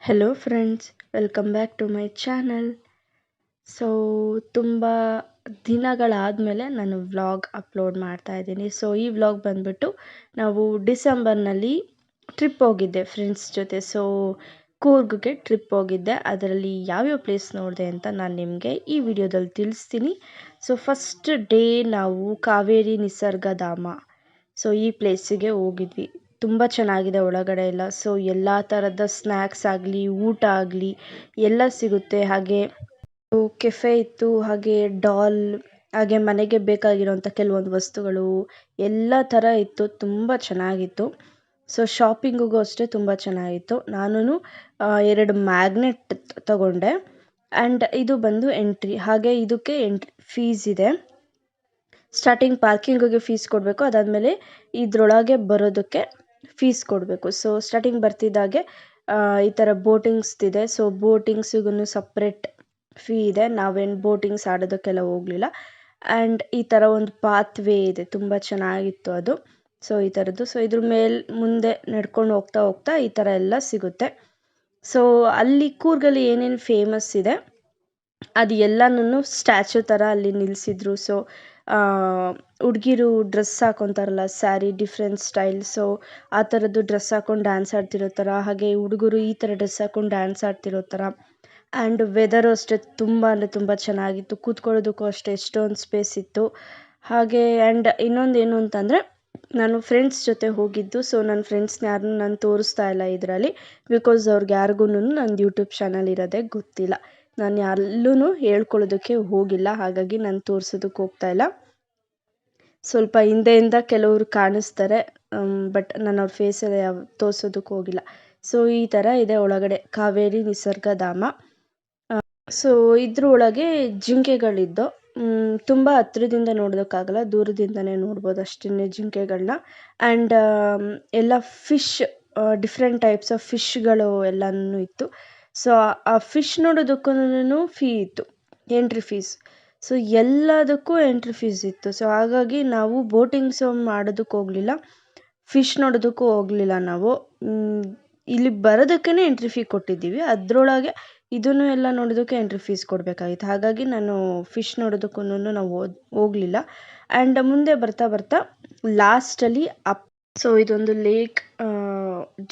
Hello friends, welcome back to my channel. So ತುಂಬ ದಿನಗಳಾದಮೇಲೆ ನಾನು ವ್ಲಾಗ್ ಅಪ್ಲೋಡ್ ಮಾಡ್ತಾ ಇದ್ದೀನಿ. ಸೊ ಈ ವ್ಲಾಗ್ ಬಂದ್ಬಿಟ್ಟು ನಾವು ಡಿಸೆಂಬರ್ನಲ್ಲಿ ಟ್ರಿಪ್ ಹೋಗಿದ್ದೆ ಫ್ರೆಂಡ್ಸ್ ಜೊತೆ. ಸೊ ಕೂರ್ಗ್ಗೆ ಟ್ರಿಪ್ ಹೋಗಿದ್ದೆ. ಅದರಲ್ಲಿ ಯಾವ್ಯಾವ ಪ್ಲೇಸ್ ನೋಡಿದೆ ಅಂತ ನಾನು ನಿಮಗೆ ಈ ವಿಡಿಯೋದಲ್ಲಿ ತಿಳಿಸ್ತೀನಿ. ಸೊ ಫಸ್ಟ್ ಡೇ ನಾವು ಕಾವೇರಿ ನಿಸರ್ಗಧಾಮ, ಸೊ ಈ ಪ್ಲೇಸಿಗೆ ಹೋಗಿದ್ವಿ. ತುಂಬ ಚೆನ್ನಾಗಿದೆ ಒಳಗಡೆ ಎಲ್ಲ. ಸೊ ಎಲ್ಲ ಥರದ ಸ್ನ್ಯಾಕ್ಸ್ ಆಗಲಿ, ಊಟ ಆಗಲಿ ಎಲ್ಲ ಸಿಗುತ್ತೆ. ಹಾಗೆ ಕೆಫೆ ಇತ್ತು, ಹಾಗೆ ಡಾಲ್, ಹಾಗೆ ಮನೆಗೆ ಬೇಕಾಗಿರೋಂಥ ಕೆಲವೊಂದು ವಸ್ತುಗಳು ಎಲ್ಲ ಥರ ಇತ್ತು. ತುಂಬ ಚೆನ್ನಾಗಿತ್ತು. ಸೊ ಶಾಪಿಂಗಿಗೂ ಅಷ್ಟೇ ತುಂಬ ಚೆನ್ನಾಗಿತ್ತು. ನಾನು 2 ಮ್ಯಾಗ್ನೆಟ್ ತಗೊಂಡೆ. ಆ್ಯಂಡ್ ಇದು ಬಂದು ಎಂಟ್ರಿ. ಹಾಗೆ ಇದಕ್ಕೆ ಫೀಸ್ ಇದೆ. ಸ್ಟಾರ್ಟಿಂಗ್ ಪಾರ್ಕಿಂಗಿಗೆ ಫೀಸ್ ಕೊಡಬೇಕು, ಅದಾದಮೇಲೆ ಇದರೊಳಗೆ ಬರೋದಕ್ಕೆ ಫೀಸ್ ಕೊಡಬೇಕು. ಸೊ ಸ್ಟಾರ್ಟಿಂಗ್ ಬರ್ತಿದ್ದಾಗೆ ಈ ಥರ ಬೋಟಿಂಗ್ಸ್ದಿದೆ. ಸೊ ಬೋಟಿಂಗ್ಸಿಗೂ ಸಪ್ರೇಟ್ ಫೀ ಇದೆ. ನಾವೇನು ಬೋಟಿಂಗ್ಸ್ ಆಡೋದಕ್ಕೆಲ್ಲ ಹೋಗಲಿಲ್ಲ. ಆ್ಯಂಡ್ ಈ ಥರ ಒಂದು ಪಾತ್ ವೇ ಇದೆ, ತುಂಬ ಚೆನ್ನಾಗಿತ್ತು ಅದು. ಸೊ ಈ ಥರದ್ದು. ಸೊ ಇದ್ರ ಮುಂದೆ ನಡ್ಕೊಂಡು ಹೋಗ್ತಾ ಹೋಗ್ತಾ ಈ ಥರ ಎಲ್ಲ ಸಿಗುತ್ತೆ. ಸೊ ಅಲ್ಲಿ ಕೂರ್ಗಲ್ಲಿ ಏನೇನು ಫೇಮಸ್ ಇದೆ ಅದು ಎಲ್ಲನೂ ಸ್ಟ್ಯಾಚು ಥರ ಅಲ್ಲಿ ನಿಲ್ಲಿಸಿದ್ರು. ಸೊ ಹುಡುಗಿರು ಡ್ರೆಸ್ ಹಾಕೊತಾರಲ್ಲ, ಸ್ಯಾರಿ, ಡಿಫ್ರೆಂಟ್ ಸ್ಟೈಲ್. ಸೊ ಆ ಥರದ್ದು ಡ್ರೆಸ್ ಹಾಕೊಂಡು ಡ್ಯಾನ್ಸ್ ಆಡ್ತಿರೋ ಥರ, ಹಾಗೆ ಹುಡುಗರು ಈ ಥರ ಡ್ರೆಸ್ ಹಾಕೊಂಡು ಡ್ಯಾನ್ಸ್ ಆಡ್ತಿರೋ ಥರ. ಆ್ಯಂಡ್ ವೆದರು ಅಷ್ಟೇ ತುಂಬ ಅಂದರೆ ತುಂಬ ಚೆನ್ನಾಗಿತ್ತು. ಕೂತ್ಕೊಳ್ಳೋದಕ್ಕೂ ಅಷ್ಟೇ ಎಷ್ಟೊಂದು ಸ್ಪೇಸ್ ಇತ್ತು. ಹಾಗೆ ಆ್ಯಂಡ್ ಇನ್ನೊಂದು ಏನು ಅಂತಂದರೆ, ನಾನು ಫ್ರೆಂಡ್ಸ್ ಜೊತೆ ಹೋಗಿದ್ದು. ಸೊ ನನ್ನ ಫ್ರೆಂಡ್ಸ್ನ ಯಾರನ್ನೂ ನಾನು ತೋರಿಸ್ತಾ ಇಲ್ಲ ಇದರಲ್ಲಿ, ಬಿಕಾಸ್ ಅವ್ರಿಗೆ ಯಾರಿಗೂ ನಂದು ಯೂಟ್ಯೂಬ್ ಚಾನಲ್ ಇರೋದೇ ಗೊತ್ತಿಲ್ಲ. ನಾನು ಎಲ್ಲೂ ಹೇಳ್ಕೊಳ್ಳೋದಕ್ಕೆ ಹೋಗಿಲ್ಲ, ಹಾಗಾಗಿ ನಾನು ತೋರಿಸೋದಕ್ಕೆ ಹೋಗ್ತಾ ಇಲ್ಲ. ಸ್ವಲ್ಪ ಹಿಂದೆಯಿಂದ ಕೆಲವರು ಕಾಣಿಸ್ತಾರೆ, ಬಟ್ ನಾನು ಅವ್ರ ಫೇಸಲ್ಲಿ ತೋರಿಸೋದಕ್ಕೆ ಹೋಗಿಲ್ಲ. ಸೊ ಈ ಥರ ಇದೆ ಒಳಗಡೆ ಕಾವೇರಿ ನಿಸರ್ಗಧಾಮ. ಸೊ ಇದ್ರ ಒಳಗೆ ಜಿಂಕೆಗಳಿದ್ದು, ತುಂಬ ಹತ್ರದಿಂದ ನೋಡೋದಕ್ಕಾಗಲ್ಲ, ದೂರದಿಂದನೇ ನೋಡ್ಬೋದು ಅಷ್ಟೇ ಜಿಂಕೆಗಳನ್ನ. ಆ್ಯಂಡ್ ಎಲ್ಲ ಫಿಶ್, ಡಿಫ್ರೆಂಟ್ ಟೈಪ್ಸ್ ಆಫ್ ಫಿಶ್ಗಳು ಎಲ್ಲನೂ ಇತ್ತು. ಸೊ ಆ ಫಿಶ್ ನೋಡೋದಕ್ಕೂ ಫೀ ಇತ್ತು, ಎಂಟ್ರಿ ಫೀಸ್. ಸೊ ಎಲ್ಲದಕ್ಕೂ ಎಂಟ್ರಿ ಫೀಸ್ ಇತ್ತು. ಸೊ ಹಾಗಾಗಿ ನಾವು ಬೋಟಿಂಗ್ಸ್ ಮಾಡೋದಕ್ಕೆ ಹೋಗಲಿಲ್ಲ, ಫಿಶ್ ನೋಡೋದಕ್ಕೂ ಹೋಗಲಿಲ್ಲ. ನಾವು ಇಲ್ಲಿ ಬರೋದಕ್ಕೇ ಎಂಟ್ರಿ ಫೀ ಕೊಟ್ಟಿದ್ದೀವಿ, ಅದರೊಳಗೆ ಇದನ್ನು ಎಲ್ಲ ನೋಡೋದಕ್ಕೆ ಎಂಟ್ರಿ ಫೀಸ್ ಕೊಡಬೇಕಾಗಿತ್ತು. ಹಾಗಾಗಿ ನಾನು ಫಿಶ್ ನೋಡೋದಕ್ಕೂ ನಾವು ಹೋಗಲಿಲ್ಲ. ಆ್ಯಂಡ್ ಮುಂದೆ ಬರ್ತಾ ಬರ್ತಾ ಲಾಸ್ಟಲ್ಲಿ ಸೊ ಇದೊಂದು ಲೇಕ್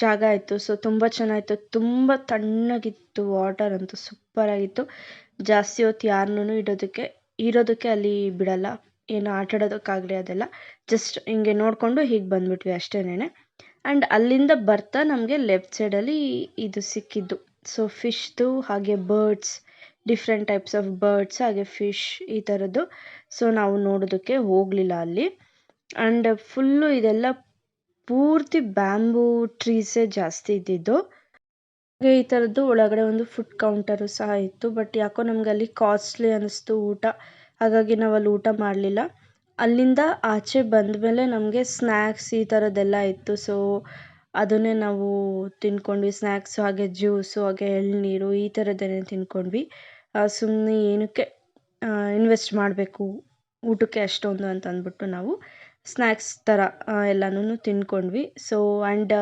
ಜಾಗ ಇತ್ತು. ಸೊ ತುಂಬ ಚೆನ್ನಾಗಿತ್ತು, ತುಂಬ ತಣ್ಣಗಿತ್ತು. ವಾಟರ್ ಅಂತೂ ಸೂಪರಾಗಿತ್ತು. ಜಾಸ್ತಿ ಹೊತ್ತು ಯಾರನ್ನೂ ಇರೋದಕ್ಕೆ ಅಲ್ಲಿ ಬಿಡಲ್ಲ, ಏನು ಆಟಾಡೋದಕ್ಕಾಗಲಿ ಅದೆಲ್ಲ. ಜಸ್ಟ್ ಹಿಂಗೆ ನೋಡಿಕೊಂಡು ಹೀಗೆ ಬಂದ್ಬಿಟ್ವಿ ಅಷ್ಟೇನೆ. ಆ್ಯಂಡ್ ಅಲ್ಲಿಂದ ಬರ್ತಾ ನಮಗೆ ಲೆಫ್ಟ್ ಸೈಡಲ್ಲಿ ಇದು ಸಿಕ್ಕಿದ್ದು. ಸೊ ಫಿಶ್ದು, ಹಾಗೆ birds, different types of birds, ಹಾಗೆ ಫಿಶ್ ಈ ಥರದ್ದು. ಸೊ ನಾವು ನೋಡೋದಕ್ಕೆ ಹೋಗಲಿಲ್ಲ ಅಲ್ಲಿ. ಆ್ಯಂಡ್ ಫುಲ್ಲು ಇದೆಲ್ಲ ಪೂರ್ತಿ ಬ್ಯಾಂಬೂ ಟ್ರೀಸೇ ಜಾಸ್ತಿ ಇದ್ದಿದ್ದು. ಹಾಗೆ ಈ ಥರದ್ದು ಒಳಗಡೆ ಒಂದು ಫುಡ್ ಕೌಂಟರು ಸಹ ಇತ್ತು. ಬಟ್ ಯಾಕೋ ನಮ್ಗೆ ಅಲ್ಲಿ ಕಾಸ್ಟ್ಲಿ ಅನ್ನಿಸ್ತು ಊಟ, ಹಾಗಾಗಿ ನಾವು ಅಲ್ಲಿ ಊಟ ಮಾಡಲಿಲ್ಲ. ಅಲ್ಲಿಂದ ಆಚೆ ಬಂದಮೇಲೆ ನಮಗೆ ಸ್ನ್ಯಾಕ್ಸ್ ಈ ಥರದ್ದೆಲ್ಲ ಇತ್ತು. ಸೊ ಅದನ್ನೇ ನಾವು ತಿನ್ಕೊಂಡ್ವಿ. ಸ್ನ್ಯಾಕ್ಸು, ಹಾಗೆ ಜ್ಯೂಸು, ಹಾಗೆ ಎಳ್ನೀರು ಈ ಥರದ್ದೇನೆ ತಿನ್ಕೊಂಡ್ವಿ. ಸುಮ್ಮನೆ ಏನಕ್ಕೆ ಇನ್ವೆಸ್ಟ್ ಮಾಡಬೇಕು ಊಟಕ್ಕೆ ಅಷ್ಟೊಂದು ಅಂತ ಅಂದ್ಬಿಟ್ಟು ನಾವು ಸ್ನ್ಯಾಕ್ಸ್ ಥರ ಎಲ್ಲನೂ ತಿನ್ಕೊಂಡ್ವಿ. ಸೊ ಆ್ಯಂಡ್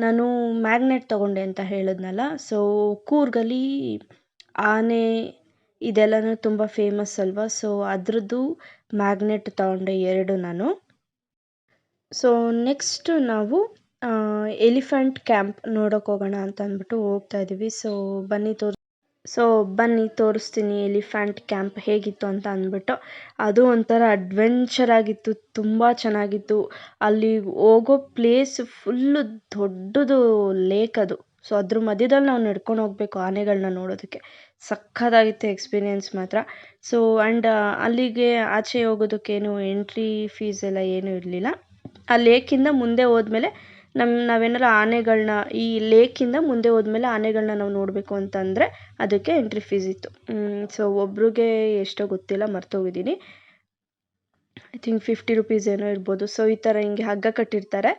ನಾನು ಮ್ಯಾಗ್ನೆಟ್ ತೊಗೊಂಡೆ ಅಂತ ಹೇಳಿದ್ನಲ್ಲ. ಸೊ ಕೂರ್ಗಲ್ಲಿ ಆನೆ ಇದೆಲ್ಲನೂ ತುಂಬ ಫೇಮಸ್ ಅಲ್ವಾ. ಸೊ ಅದರದ್ದು ಮ್ಯಾಗ್ನೆಟ್ ತೊಗೊಂಡೆ 2 ನಾನು. ಸೊ ನೆಕ್ಸ್ಟ್ ನಾವು ಎಲಿಫೆಂಟ್ ಕ್ಯಾಂಪ್ ನೋಡೋಕೆ ಹೋಗೋಣ ಅಂತ ಅಂದ್ಬಿಟ್ಟು ಹೋಗ್ತಾ ಇದ್ದೀವಿ. ಸೊ ಬನ್ನಿ ತೋರಿಸ್ತೀನಿ ಎಲಿಫೆಂಟ್ ಕ್ಯಾಂಪ್ ಹೇಗಿತ್ತು ಅಂತ ಅಂದ್ಬಿಟ್ಟು. ಅದು ಒಂಥರ ಅಡ್ವೆಂಚರ್ ಆಗಿತ್ತು, ತುಂಬ ಚೆನ್ನಾಗಿತ್ತು. ಅಲ್ಲಿ ಹೋಗೋ ಪ್ಲೇಸ್ ಫುಲ್ಲು ದೊಡ್ಡದು ಲೇಕ್ ಅದು. ಸೊ ಅದ್ರ ಮಧ್ಯದಲ್ಲಿ ನಾವು ನಡ್ಕೊಂಡು ಹೋಗಬೇಕು ಆನೆಗಳನ್ನ ನೋಡೋದಕ್ಕೆ. ಸಖತ್ತಾಗಿತ್ತು ಎಕ್ಸ್ಪೀರಿಯೆನ್ಸ್ ಮಾತ್ರ. ಸೊ ಆ್ಯಂಡ್ ಅಲ್ಲಿಗೆ ಆಚೆ ಹೋಗೋದಕ್ಕೇನು ಎಂಟ್ರಿ ಫೀಸ್ ಎಲ್ಲ ಏನೂ ಇರಲಿಲ್ಲ. ಆ ಲೇಕಿಂದ ಮುಂದೆ ಹೋದ್ಮೇಲೆ ನಾವೇನಾರು ಆನೆಗಳನ್ನ, ಈ ಲೇಕಿಂದ ಮುಂದೆ ಹೋದ್ಮೇಲೆ ಆನೆಗಳನ್ನ ನಾವು ನೋಡಬೇಕು ಅಂತಂದರೆ ಅದಕ್ಕೆ ಎಂಟ್ರಿ ಫೀಸ್ ಇತ್ತು. ಸೊ ಒಬ್ರಿಗೆ ಎಷ್ಟೋ ಗೊತ್ತಿಲ್ಲ, ಮರ್ತೋಗಿದ್ದೀನಿ. ಐ ಥಿಂಕ್ 50 ರುಪೀಸ್ ಏನೋ ಇರ್ಬೋದು. ಸೊ ಈ ಥರ ಹಿಂಗೆ ಹಗ್ಗ ಕಟ್ಟಿರ್ತಾರೆ.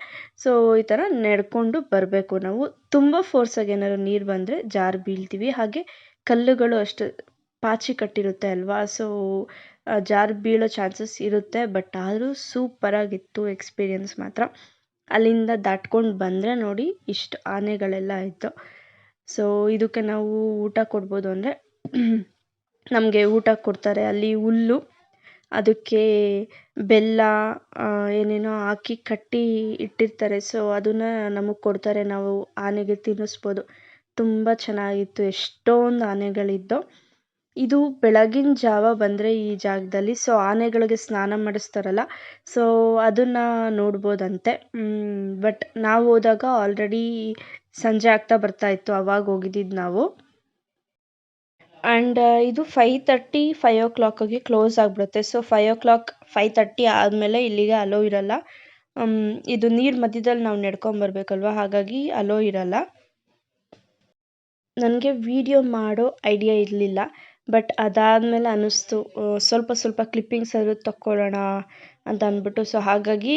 ಸೊ ಈ ಥರ ನಡ್ಕೊಂಡು ಬರಬೇಕು ನಾವು. ತುಂಬ ಫೋರ್ಸಾಗಿ ಏನಾದ್ರು ನೀರು ಬಂದರೆ ಜಾರು ಬೀಳ್ತೀವಿ. ಹಾಗೆ ಕಲ್ಲುಗಳು ಅಷ್ಟು ಪಾಚಿ ಕಟ್ಟಿರುತ್ತೆ ಅಲ್ವಾ. ಸೊ ಜಾರು ಬೀಳೋ ಚಾನ್ಸಸ್ ಇರುತ್ತೆ. ಬಟ್ ಆದರೂ ಸೂಪರಾಗಿತ್ತು ಎಕ್ಸ್ಪೀರಿಯೆನ್ಸ್ ಮಾತ್ರ. ಅಲ್ಲಿಂದ ದಾಟ್ಕೊಂಡು ಬಂದರೆ ನೋಡಿ ಇಷ್ಟು ಆನೆಗಳೆಲ್ಲ ಇತ್ತು. ಸೊ ಇದಕ್ಕೆ ನಾವು ಊಟ ಕೊಡ್ಬೋದು ಅಂದರೆ ನಮಗೆ ಊಟ ಕೊಡ್ತಾರೆ. ಅಲ್ಲಿ ಹುಲ್ಲು, ಅದಕ್ಕೆ ಬೆಲ್ಲ ಏನೇನೋ ಹಾಕಿ ಕಟ್ಟಿ ಇಟ್ಟಿರ್ತಾರೆ. ಸೊ ಅದನ್ನು ನಮಗೆ ಕೊಡ್ತಾರೆ, ನಾವು ಆನೆಗೆ ತಿನ್ನಿಸ್ಬೋದು. ತುಂಬ ಚೆನ್ನಾಗಿತ್ತು, ಎಷ್ಟೊಂದು ಆನೆಗಳಿದ್ದು. ಇದು ಬೆಳಗಿನ ಜಾವ ಬಂದರೆ ಈ ಜಾಗದಲ್ಲಿ ಸೊ ಆನೆಗಳಿಗೆ ಸ್ನಾನ ಮಾಡಿಸ್ತಾರಲ್ಲ, ಸೊ ಅದನ್ನು ನೋಡ್ಬೋದಂತೆ. ಬಟ್ ನಾವು ಹೋದಾಗ ಆಲ್ರೆಡಿ ಸಂಜೆ ಆಗ್ತಾ ಬರ್ತಾ ಇತ್ತು, ಅವಾಗ ಹೋಗಿದ್ದಿದ್ದು ನಾವು. ಆ್ಯಂಡ್ ಇದು 5:30 5 ಕ್ಲೋಸ್ ಆಗಿಬಿಡುತ್ತೆ. ಸೊ 5:30 ಆದಮೇಲೆ ಇಲ್ಲಿಗೆ ಅಲೋ ಇರಲ್ಲ. ಇದು ನೀರು ಮಧ್ಯದಲ್ಲಿ ನಾವು ನಡ್ಕೊಂಬರ್ಬೇಕಲ್ವ, ಹಾಗಾಗಿ ಅಲೋ ಇರಲ್ಲ. ನನಗೆ ವಿಡಿಯೋ ಮಾಡೋ ಐಡಿಯಾ ಇರಲಿಲ್ಲ, ಬಟ್ ಅದಾದಮೇಲೆ ಅನ್ನಿಸ್ತು ಸ್ವಲ್ಪ ಕ್ಲಿಪ್ಪಿಂಗ್ಸ್ ಆದರೂ ತಕ್ಕೊಳ್ಳೋಣ ಅಂತ ಅಂದ್ಬಿಟ್ಟು. ಸೊ ಹಾಗಾಗಿ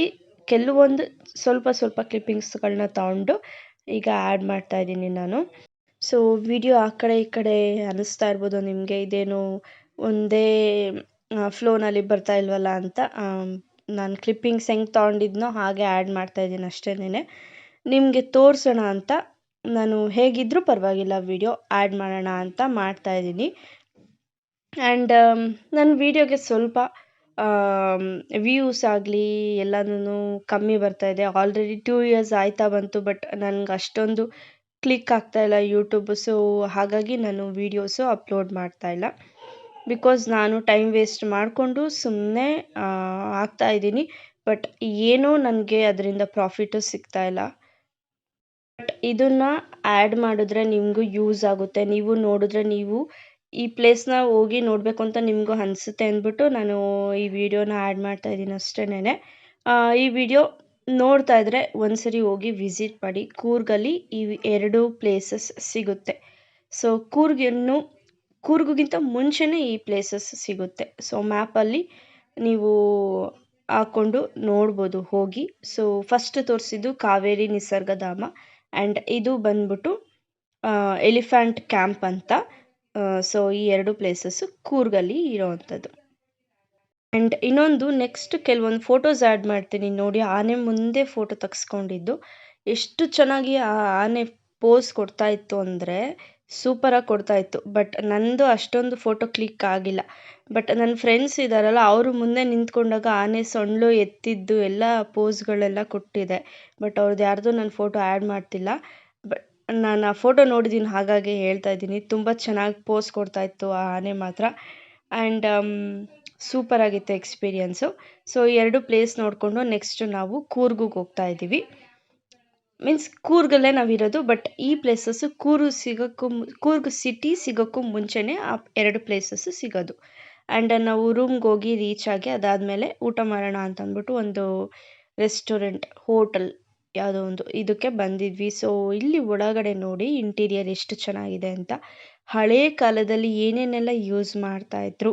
ಕೆಲವೊಂದು ಸ್ವಲ್ಪ ಕ್ಲಿಪ್ಪಿಂಗ್ಸ್ಗಳನ್ನ ತಗೊಂಡು ಈಗ ಆ್ಯಡ್ ಮಾಡ್ತಾಯಿದ್ದೀನಿ ನಾನು. ಸೊ ವಿಡಿಯೋ ಆ ಕಡೆ ಈ ಕಡೆ ಅನ್ನಿಸ್ತಾ ಇರ್ಬೋದು ನಿಮಗೆ, ಇದೇನು ಒಂದೇ ಫ್ಲೋನಲ್ಲಿ ಬರ್ತಾ ಇಲ್ವಲ್ಲ ಅಂತ. ನಾನು ಕ್ಲಿಪ್ಪಿಂಗ್ಸ್ ಹೆಂಗೆ ತೊಗೊಂಡಿದ್ನೋ ಹಾಗೆ ಆ್ಯಡ್ ಮಾಡ್ತಾಯಿದ್ದೀನಿ ಅಷ್ಟೇನೆ. ನಿಮಗೆ ತೋರಿಸೋಣ ಅಂತ ನಾನು ಹೇಗಿದ್ದರೂ ಪರವಾಗಿಲ್ಲ ವಿಡಿಯೋ ಆ್ಯಡ್ ಮಾಡೋಣ ಅಂತ ಮಾಡ್ತಾಯಿದ್ದೀನಿ. ಆ್ಯಂಡ್ ನನ್ನ ವಿಡಿಯೋಗೆ ಸ್ವಲ್ಪ ವ್ಯೂಸ್ ಆಗಲಿ ಎಲ್ಲನೂ ಕಮ್ಮಿ ಬರ್ತಾಯಿದೆ. ಆಲ್ರೆಡಿ 2 years ಆಯ್ತಾ ಬಂತು, ಬಟ್ ನನಗೆ ಅಷ್ಟೊಂದು ಕ್ಲಿಕ್ ಆಗ್ತಾಯಿಲ್ಲ ಯೂಟ್ಯೂಬ್. ಸೊ ಹಾಗಾಗಿ ನಾನು ವೀಡಿಯೋಸು ಅಪ್ಲೋಡ್ ಮಾಡ್ತಾಯಿಲ್ಲ, ಬಿಕಾಸ್ ನಾನು ಟೈಮ್ ವೇಸ್ಟ್ ಮಾಡಿಕೊಂಡು ಸುಮ್ಮನೆ ಹಾಕ್ತಾಯಿದ್ದೀನಿ. ಬಟ್ ಏನೂ ನನಗೆ ಅದರಿಂದ ಪ್ರಾಫಿಟು ಸಿಗ್ತಾಯಿಲ್ಲ. ಬಟ್ ಇದನ್ನು ಆ್ಯಡ್ ಮಾಡಿದ್ರೆ ನಿಮಗೂ ಯೂಸ್ ಆಗುತ್ತೆ. ನೀವು ನೋಡಿದ್ರೆ ನೀವು ಈ ಪ್ಲೇಸ್ನ ಹೋಗಿ ನೋಡಬೇಕು ಅಂತ ನಿಮಗೂ ಅನಿಸುತ್ತೆ ಅಂದ್ಬಿಟ್ಟು ನಾನು ಈ ವಿಡಿಯೋನ ಆ್ಯಡ್ ಮಾಡ್ತಾಯಿದ್ದೀನಿ ಅಷ್ಟೇನೆ. ಈ ವಿಡಿಯೋ ನೋಡ್ತಾ ಇದ್ದರೆ ಒಂದ್ಸರಿ ಹೋಗಿ ವಿಸಿಟ್ ಮಾಡಿ. ಕೂರ್ಗಲ್ಲಿ ಈ 2 ಪ್ಲೇಸಸ್ ಸಿಗುತ್ತೆ. ಸೊ ಕೂರ್ಗಿಗಿಂತ ಮುಂಚೆನೇ ಈ ಪ್ಲೇಸಸ್ ಸಿಗುತ್ತೆ. ಸೊ ಮ್ಯಾಪಲ್ಲಿ ನೀವು ಹಾಕ್ಕೊಂಡು ನೋಡ್ಬೋದು ಹೋಗಿ. ಸೊ ಫಸ್ಟ್ ತೋರಿಸಿದ್ದು ಕಾವೇರಿ ನಿಸರ್ಗಧಾಮ, ಆ್ಯಂಡ್ ಇದು ಬಂದ್ಬಿಟ್ಟು ಎಲಿಫೆಂಟ್ ಕ್ಯಾಂಪ್ ಅಂತ. ಸೊ ಈ 2 ಪ್ಲೇಸಸ್ಸು ಕೂರ್ಗಲ್ಲಿ ಇರೋವಂಥದ್ದು. ಆ್ಯಂಡ್ ಇನ್ನೊಂದು ನೆಕ್ಸ್ಟ್ ಕೆಲವೊಂದು ಫೋಟೋಸ್ ಆ್ಯಡ್ ಮಾಡ್ತೀನಿ ನೋಡಿ. ಆನೆ ಮುಂದೆ ಫೋಟೋ ತೆಗೆಸ್ಕೊಂಡಿದ್ದು ಎಷ್ಟು ಚೆನ್ನಾಗಿ ಆ ಆನೆ ಪೋಸ್ ಕೊಡ್ತಾಯಿತ್ತು ಅಂದರೆ ಸೂಪರಾಗಿ ಕೊಡ್ತಾಯಿತ್ತು. ಬಟ್ ನಂದು ಅಷ್ಟೊಂದು ಫೋಟೋ ಕ್ಲಿಕ್ ಆಗಿಲ್ಲ. ಬಟ್ ನನ್ನ ಫ್ರೆಂಡ್ಸ್ ಇದ್ದಾರಲ್ಲ, ಅವರು ಮುಂದೆ ನಿಂತ್ಕೊಂಡಾಗ ಆನೆ ಸೊಂಡ್ಲು ಎತ್ತಿದ್ದು ಎಲ್ಲ ಪೋಸ್ಗಳೆಲ್ಲ ಕೊಟ್ಟಿದೆ. ಬಟ್ ಅವ್ರದ್ದು ಯಾರ್ದು ನಾನು ಫೋಟೋ ಆ್ಯಡ್ ಮಾಡ್ತಿಲ್ಲ. ಬಟ್ ನಾನು ಆ ಫೋಟೋ ನೋಡಿದ್ದೀನಿ, ಹಾಗಾಗಿ ಹೇಳ್ತಾ ಇದ್ದೀನಿ. ತುಂಬ ಚೆನ್ನಾಗಿ ಪೋಸ್ ಕೊಡ್ತಾಯಿತ್ತು ಆ ಆನೆ ಮಾತ್ರ. ಆ್ಯಂಡ್ ಸೂಪರಾಗಿತ್ತು ಎಕ್ಸ್ಪೀರಿಯನ್ಸು. ಸೊ 2 ಪ್ಲೇಸ್ ನೋಡಿಕೊಂಡು ನೆಕ್ಸ್ಟ್ ನಾವು ಕೂರ್ಗಿಗೆ ಹೋಗ್ತಾ ಇದ್ದೀವಿ. ಮೀನ್ಸ್ ಕೂರ್ಗಲ್ಲೇ ನಾವಿರೋದು, ಬಟ್ ಈ ಪ್ಲೇಸಸ್ಸು ಕೂರ್ಗ್ ಸಿಟಿ ಸಿಗೋಕ್ಕೂ ಮುಂಚೆನೇ ಆ 2 ಪ್ಲೇಸಸ್ಸು ಸಿಗೋದು. ಆ್ಯಂಡ್ ನಾವು ರೂಮ್ಗೆ ಹೋಗಿ ರೀಚ್ ಆಗಿ ಅದಾದಮೇಲೆ ಊಟ ಮಾಡೋಣ ಅಂತ ಅಂದ್ಬಿಟ್ಟು ಒಂದು ರೆಸ್ಟೋರೆಂಟ್, ಹೋಟೆಲ್ ಯಾವುದೋ ಒಂದು ಇದಕ್ಕೆ ಬಂದಿದ್ವಿ. ಸೊ ಇಲ್ಲಿ ಒಳಗಡೆ ನೋಡಿ ಇಂಟೀರಿಯರ್ ಎಷ್ಟು ಚೆನ್ನಾಗಿದೆ ಅಂತ. ಹಳೇ ಕಾಲದಲ್ಲಿ ಏನೇನೆಲ್ಲ ಯೂಸ್ ಮಾಡ್ತಾಯಿದ್ರು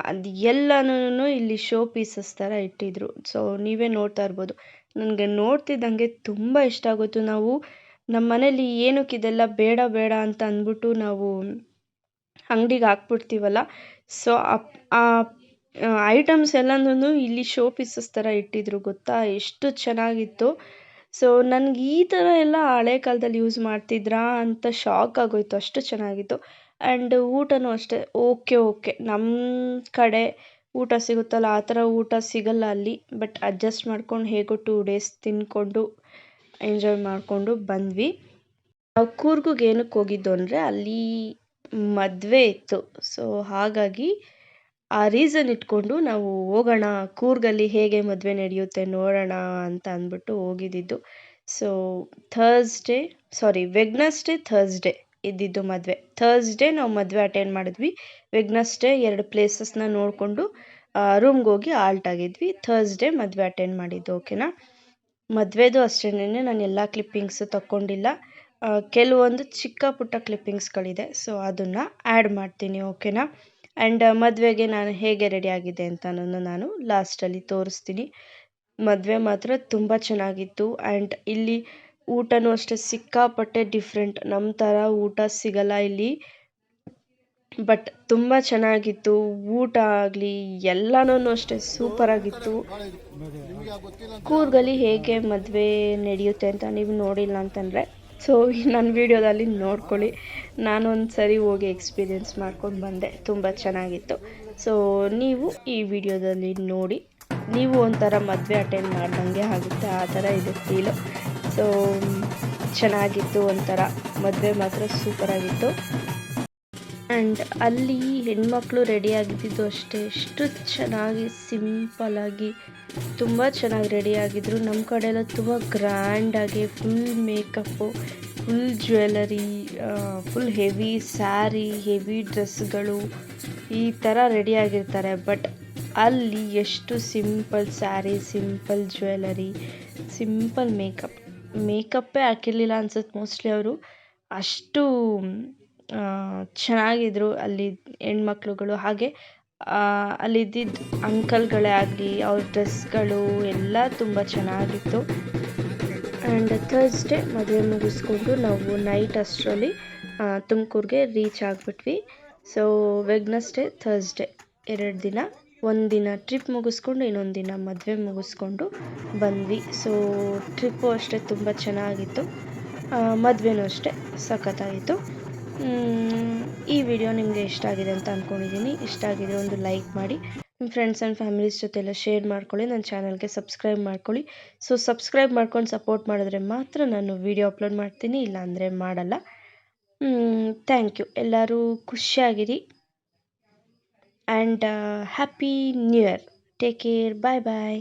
ಅದು ಎಲ್ಲನೂ ಇಲ್ಲಿ ಶೋ ಪೀಸಸ್ ಥರ ಇಟ್ಟಿದ್ರು. ಸೊ ನೀವೇ ನೋಡ್ತಾ ಇರ್ಬೋದು. ನನಗೆ ನೋಡ್ತಿದ್ದಂಗೆ ತುಂಬ ಇಷ್ಟ ಆಗೋಯ್ತು. ನಾವು ನಮ್ಮ ಮನೇಲಿ ಏನಕ್ಕೆ ಇದೆಲ್ಲ ಬೇಡ ಅಂತ ಅಂದ್ಬಿಟ್ಟು ನಾವು ಅಂಗಡಿಗೆ ಹಾಕ್ಬಿಡ್ತೀವಲ್ಲ, ಸೊ ಆ ಐಟಮ್ಸ್ ಎಲ್ಲನೂ ಇಲ್ಲಿ ಶೋ ಪೀಸಸ್ ಥರ ಇಟ್ಟಿದ್ರು ಗೊತ್ತಾ, ಎಷ್ಟು ಚೆನ್ನಾಗಿತ್ತು. ಸೊ ನನಗೆ ಈ ಥರ ಎಲ್ಲ ಹಳೆ ಕಾಲದಲ್ಲಿ ಯೂಸ್ ಮಾಡ್ತಿದ್ರಾ ಅಂತ ಶಾಕ್ ಆಗೋಯ್ತು, ಅಷ್ಟು ಚೆನ್ನಾಗಿತ್ತು. ಆ್ಯಂಡ್ ಊಟನೂ ಅಷ್ಟೇ ಓಕೆ ನಮ್ಮ ಕಡೆ ಊಟ ಸಿಗುತ್ತಲ್ಲ ಆ ಥರ ಊಟ ಸಿಗಲ್ಲ ಅಲ್ಲಿ. ಬಟ್ ಅಡ್ಜಸ್ಟ್ ಮಾಡ್ಕೊಂಡು ಹೇಗೋ 2 days ತಿಂದ್ಕೊಂಡು ಎಂಜಾಯ್ ಮಾಡಿಕೊಂಡು ಬಂದ್ವಿ. ನಾವು ಕೂರ್ಗಿಗೆ ಏನಕ್ಕೆ ಹೋಗಿದ್ದು ಅಂದರೆ ಅಲ್ಲಿ ಮದುವೆ ಇತ್ತು. ಸೊ ಹಾಗಾಗಿ ಆ ರೀಸನ್ ಇಟ್ಕೊಂಡು ನಾವು ಹೋಗೋಣ, ಕೂರ್ಗಲ್ಲಿ ಹೇಗೆ ಮದುವೆ ನಡೆಯುತ್ತೆ ನೋಡೋಣ ಅಂತ ಅಂದ್ಬಿಟ್ಟು ಹೋಗಿದ್ದಿದ್ದು. ಸೊ ವೆಡ್ನಸ್ಡೇ ಥರ್ಸ್ಡೇ ಇದ್ದಿದ್ದು ಮದುವೆ. ಥರ್ಸ್ಡೇ ನಾವು ಮದುವೆ ಅಟೆಂಡ್ ಮಾಡಿದ್ವಿ. ವೆಡ್ನಸ್ಡೇ 2 ಪ್ಲೇಸಸ್ನ ನೋಡಿಕೊಂಡು ರೂಮ್ಗೆ ಹೋಗಿ ಆಲ್ಟ್ ಆಗಿದ್ವಿ. ಥರ್ಸ್ಡೇ ಮದುವೆ ಅಟೆಂಡ್ ಮಾಡಿದ್ದು. ಓಕೆನಾ. ಮದುವೆದು ಅಷ್ಟೇನೆ, ನಾನು ಎಲ್ಲ ಕ್ಲಿಪ್ಪಿಂಗ್ಸು ತಗೊಂಡಿಲ್ಲ. ಕೆಲವೊಂದು ಚಿಕ್ಕ ಪುಟ್ಟ ಕ್ಲಿಪ್ಪಿಂಗ್ಸ್ಗಳಿದೆ, ಸೊ ಅದನ್ನು ಆ್ಯಡ್ ಮಾಡ್ತೀನಿ. ಓಕೆನಾ. ಆ್ಯಂಡ್ ಮದುವೆಗೆ ನಾನು ಹೇಗೆ ರೆಡಿ ಆಗಿದೆ ಅಂತನೂ ನಾನು ಲಾಸ್ಟಲ್ಲಿ ತೋರಿಸ್ತೀನಿ. ಮದುವೆ ಮಾತ್ರ ತುಂಬ ಚೆನ್ನಾಗಿತ್ತು. ಆ್ಯಂಡ್ ಇಲ್ಲಿ ಊಟನೂ ಅಷ್ಟೇ ಸಿಕ್ಕಾಪಟ್ಟೆ ಡಿಫ್ರೆಂಟ್. ನಮ್ಮ ಥರ ಊಟ ಸಿಗಲ್ಲ ಇಲ್ಲಿ, ಬಟ್ ತುಂಬ ಚೆನ್ನಾಗಿತ್ತು. ಊಟ ಆಗಲಿ ಎಲ್ಲನೂ ಅಷ್ಟೇ ಸೂಪರಾಗಿತ್ತು. ಕೂರ್ಗಲ್ಲಿ ಹೇಗೆ ಮದುವೆ ನಡೆಯುತ್ತೆ ಅಂತ ನೀವು ನೋಡಿಲ್ಲ ಅಂತಂದರೆ ಸೊ ನನ್ನ ವೀಡಿಯೋದಲ್ಲಿ ನೋಡ್ಕೊಳ್ಳಿ. ನಾನು ಒಂದು ಸರಿ ಹೋಗಿ ಎಕ್ಸ್ಪೀರಿಯೆನ್ಸ್ ಮಾಡ್ಕೊಂಡು ಬಂದೆ, ತುಂಬ ಚೆನ್ನಾಗಿತ್ತು. ಸೊ ನೀವು ಈ ವಿಡಿಯೋದಲ್ಲಿ ನೋಡಿ, ನೀವು ಒಂಥರ ಮದುವೆ ಅಟೆಂಡ್ ಮಾಡ್ದಂಗೆ ಆಗುತ್ತೆ, ಆ ಥರ ಇದೆ ಫೀಲು. ಸೊ ಚೆನ್ನಾಗಿತ್ತು, ಒಂಥರ ಮದುವೆ ಮಾತ್ರ ಸೂಪರಾಗಿತ್ತು. ಆ್ಯಂಡ್ ಅಲ್ಲಿ ಹೆಣ್ಮಕ್ಳು ರೆಡಿಯಾಗಿದ್ದು ಅಷ್ಟೇ, ಎಷ್ಟು ಚೆನ್ನಾಗಿ ಸಿಂಪಲ್ಲಾಗಿ ತುಂಬ ಚೆನ್ನಾಗಿ ರೆಡಿಯಾಗಿದ್ದರು. ನಮ್ಮ ಕಡೆ ಎಲ್ಲ ತುಂಬ ಗ್ರ್ಯಾಂಡಾಗಿ full makeup, full jewellery, full heavy sari, heavy ಡ್ರೆಸ್ಗಳು ಈ ಥರ ರೆಡಿಯಾಗಿರ್ತಾರೆ. ಬಟ್ ಅಲ್ಲಿ ಎಷ್ಟು simple sari, simple jewellery, simple ಮೇಕಪ್ಪೇ ಹಾಕಿರಲಿಲ್ಲ ಅನ್ಸುತ್ತೆ ಮೋಸ್ಟ್ಲಿ ಅವರು. ಅಷ್ಟು ಚೆನ್ನಾಗಿದ್ರು ಅಲ್ಲಿ ಹೆಣ್ಮಕ್ಳುಗಳು. ಹಾಗೆ ಅಲ್ಲಿದ್ದಿದ್ದ ಅಂಕಲ್ಗಳೇ ಆಗಲಿ, ಅವ್ರ ಡ್ರೆಸ್ಗಳು ಎಲ್ಲ ತುಂಬ ಚೆನ್ನಾಗಿತ್ತು. ಆ್ಯಂಡ್ ಥರ್ಸ್ಡೇ ಮದುವೆ ಮುಗಿಸ್ಕೊಂಡು ನಾವು ನೈಟ್ ಅಷ್ಟರಲ್ಲಿ ತುಮಕೂರಿಗೆ ರೀಚ್ ಆಗಿಬಿಟ್ವಿ. ಸೊ ವೆಡ್ನೆಸ್ಡೇ, ಥರ್ಸ್ಡೇ 2 ದಿನ, ಒಂದಿನ ಟ್ರಿಪ್ ಮುಗಿಸ್ಕೊಂಡು ಇನ್ನೊಂದು ದಿನ ಮದುವೆ ಮುಗಿಸ್ಕೊಂಡು ಬಂದ್ವಿ. ಸೊ ಟ್ರಿಪ್ಪು ಅಷ್ಟೇ ತುಂಬ ಚೆನ್ನಾಗಿತ್ತು, ಮದುವೆನೂ ಅಷ್ಟೇ ಸಖತ್ತಾಗಿತ್ತು. ಈ ವಿಡಿಯೋ ನಿಮಗೆ ಇಷ್ಟ ಆಗಿದೆ ಅಂತ ಅಂದ್ಕೊಂಡಿದ್ದೀನಿ. ಇಷ್ಟ ಆಗಿದ್ರೆ ಒಂದು ಲೈಕ್ ಮಾಡಿ, ನಿಮ್ಮ ಫ್ರೆಂಡ್ಸ್ ಆ್ಯಂಡ್ ಫ್ಯಾಮಿಲೀಸ್ ಜೊತೆಲ್ಲ ಶೇರ್ ಮಾಡ್ಕೊಳ್ಳಿ, ನನ್ನ ಚಾನಲ್ಗೆ ಸಬ್ಸ್ಕ್ರೈಬ್ ಮಾಡ್ಕೊಳ್ಳಿ. ಸೊ ಸಬ್ಸ್ಕ್ರೈಬ್ ಮಾಡ್ಕೊಂಡು ಸಪೋರ್ಟ್ ಮಾಡಿದ್ರೆ ಮಾತ್ರ ನಾನು ವಿಡಿಯೋ ಅಪ್ಲೋಡ್ ಮಾಡ್ತೀನಿ, ಇಲ್ಲಾಂದರೆ ಮಾಡಲ್ಲ. Thank you. ಎಲ್ಲರೂ ಖುಷಿಯಾಗಿರಿ and happy new year. Take care. Bye bye.